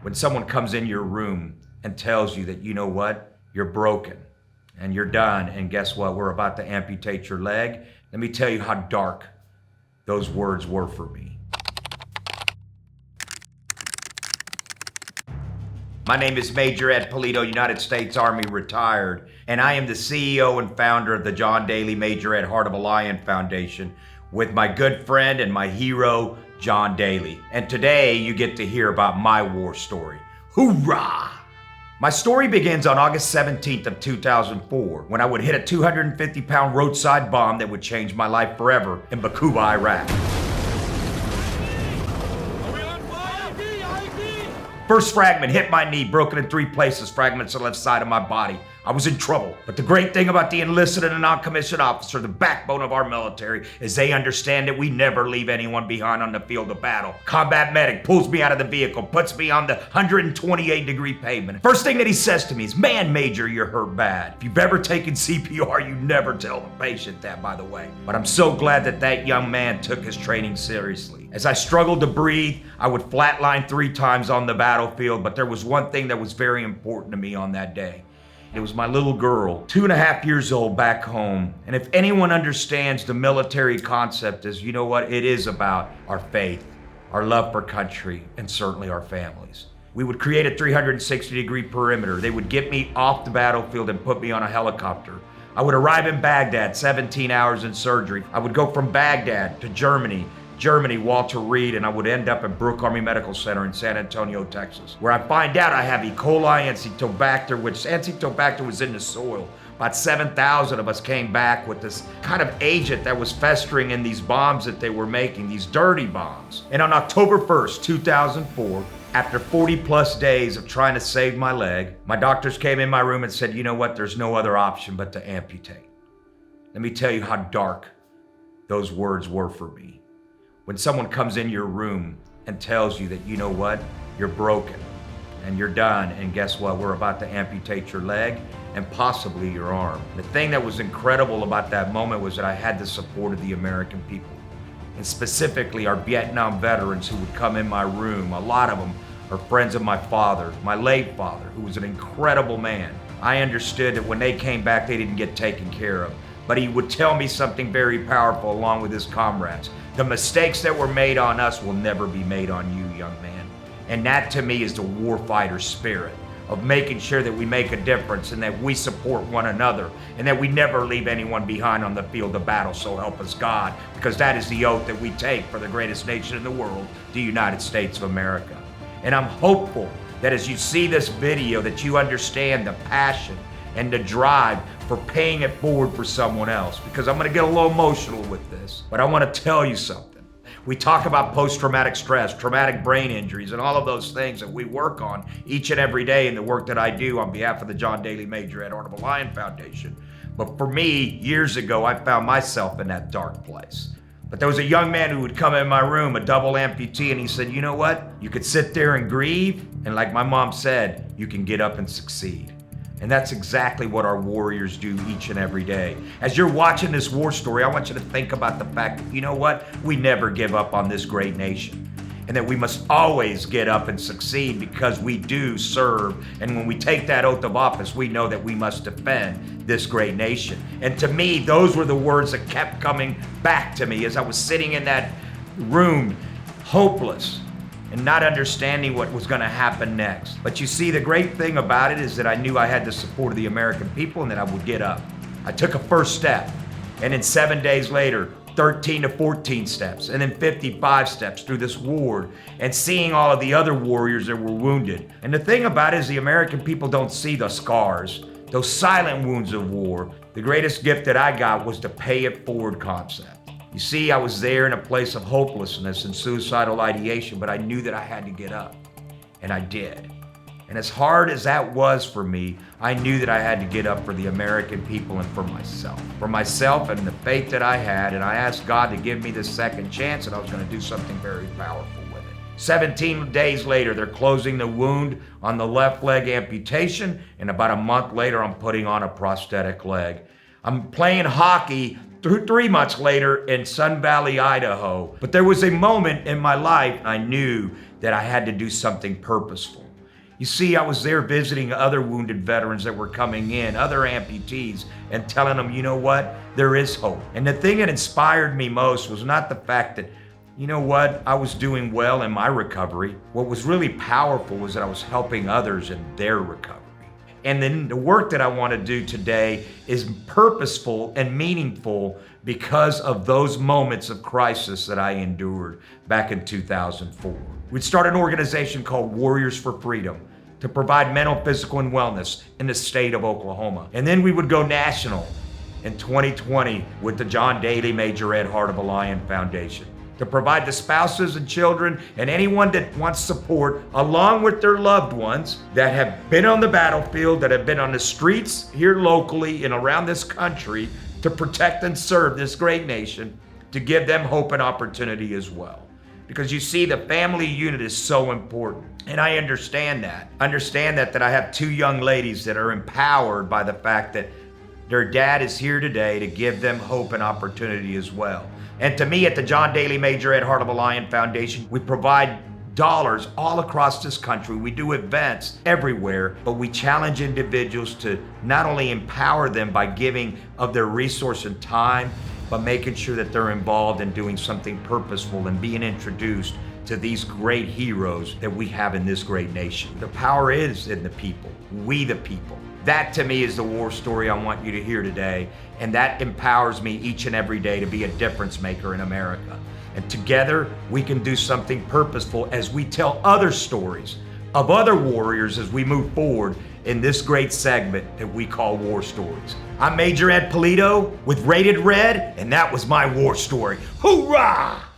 When someone comes in your room and tells you that, you know what, you're broken and you're done, and guess what, we're about to amputate your leg, let me tell you how dark those words were for me. My name is Major Ed Pulido, United States Army retired, and I am the CEO and founder of the John Daly Major Ed Heart of a Lion Foundation with my good friend and my hero, John Daly. And today you get to hear about my war story. Hoorah! My story begins on August 17th of 2004 when I would hit a 250-pound roadside bomb that would change my life forever in Baqubah, Iraq. First fragment hit my knee, broken in 3 places, fragments on the left side of my body. I was in trouble. But the great thing about the enlisted and the non-commissioned officer, the backbone of our military, is they understand that we never leave anyone behind on the field of battle. Combat medic pulls me out of the vehicle, puts me on the 128-degree pavement. First thing that he says to me is, "Man, Major, you're hurt bad." If you've ever taken CPR, you never tell the patient that, by the way. But I'm so glad that that young man took his training seriously. As I struggled to breathe, I would flatline 3 times on the battlefield, but there was one thing that was very important to me on that day. It was my little girl, 2.5 years old, back home. And if anyone understands the military concept, is, you know what, it is about our faith, our love for country, and certainly our families. We would create a 360-degree perimeter. They would get me off the battlefield and put me on a helicopter. I would arrive in Baghdad, 17 hours in surgery. I would go from Baghdad to Germany, Walter Reed, and I would end up at Brooke Army Medical Center in San Antonio, Texas, where I find out I have E. coli Enterobacter, which Enterobacter was in the soil. About 7,000 of us came back with this kind of agent that was festering in these bombs that they were making, these dirty bombs. And on October 1st, 2004, after 40+ days of trying to save my leg, my doctors came in my room and said, you know what, there's no other option but to amputate. Let me tell you how dark those words were for me. When someone comes in your room and tells you that, you know what, you're broken and you're done, and guess what, we're about to amputate your leg and possibly your arm. The thing that was incredible about that moment was that I had the support of the American people, and specifically our Vietnam veterans who would come in my room. A lot of them are friends of my father, my late father, who was an incredible man. I understood that when they came back, they didn't get taken care of. But he would tell me something very powerful along with his comrades. The mistakes that were made on us will never be made on you, young man. And that to me is the warfighter spirit of making sure that we make a difference and that we support one another and that we never leave anyone behind on the field of battle, so help us God, because that is the oath that we take for the greatest nation in the world, the United States of America. And I'm hopeful that as you see this video that you understand the passion and the drive for paying it forward for someone else, because I'm gonna get a little emotional with this, but I wanna tell you something. We talk about post-traumatic stress, traumatic brain injuries, and all of those things that we work on each and every day in the work that I do on behalf of the John Daly Major Ed Heart of a Lion Foundation. But for me, years ago, I found myself in that dark place. But there was a young man who would come in my room, a double amputee, and he said, you know what? You could sit there and grieve, and like my mom said, you can get up and succeed. And that's exactly what our warriors do each and every day. As you're watching this war story, I want you to think about the fact that, you know what? We never give up on this great nation. And that we must always get up and succeed because we do serve. And when we take that oath of office, we know that we must defend this great nation. And to me, those were the words that kept coming back to me as I was sitting in that room, hopeless, and not understanding what was gonna happen next. But you see, the great thing about it is that I knew I had the support of the American people and that I would get up. I took a first step, and then 7 days later, 13 to 14 steps, and then 55 steps through this ward, and seeing all of the other warriors that were wounded. And the thing about it is the American people don't see the scars, those silent wounds of war. The greatest gift that I got was the pay it forward concept. You see, I was there in a place of hopelessness and suicidal ideation, but I knew that I had to get up, and I did. And as hard as that was for me, I knew that I had to get up for the American people and for myself. For myself and the faith that I had, and I asked God to give me this second chance, and I was gonna do something very powerful with it. 17 days later, they're closing the wound on the left leg amputation, and about a month later, I'm putting on a prosthetic leg. I'm playing hockey 3 months later in Sun Valley, Idaho. But there was a moment in my life I knew that I had to do something purposeful. You see, I was there visiting other wounded veterans that were coming in, other amputees, and telling them, you know what, there is hope. And the thing that inspired me most was not the fact that, you know what, I was doing well in my recovery. What was really powerful was that I was helping others in their recovery. And then the work that I want to do today is purposeful and meaningful because of those moments of crisis that I endured back in 2004. We'd start an organization called Warriors for Freedom to provide mental, physical, and wellness in the state of Oklahoma. And then we would go national in 2020 with the John Daly Major Ed Heart of a Lion Foundation to provide the spouses and children and anyone that wants support, along with their loved ones that have been on the battlefield, that have been on the streets here locally and around this country to protect and serve this great nation, to give them hope and opportunity as well. Because you see, the family unit is so important. And I understand that. That I have two young ladies that are empowered by the fact that their dad is here today to give them hope and opportunity as well. And to me, at the John Daly Major Ed Heart of a Lion Foundation, we provide dollars all across this country. We do events everywhere, but we challenge individuals to not only empower them by giving of their resource and time, but making sure that they're involved in doing something purposeful and being introduced to these great heroes that we have in this great nation. The power is in the people, we the people. That to me is the war story I want you to hear today, and that empowers me each and every day to be a difference maker in America. And together we can do something purposeful as we tell other stories of other warriors as we move forward in this great segment that we call War Stories. I'm Major Ed Pulido with Rated Red, and that was my war story. Hoorah!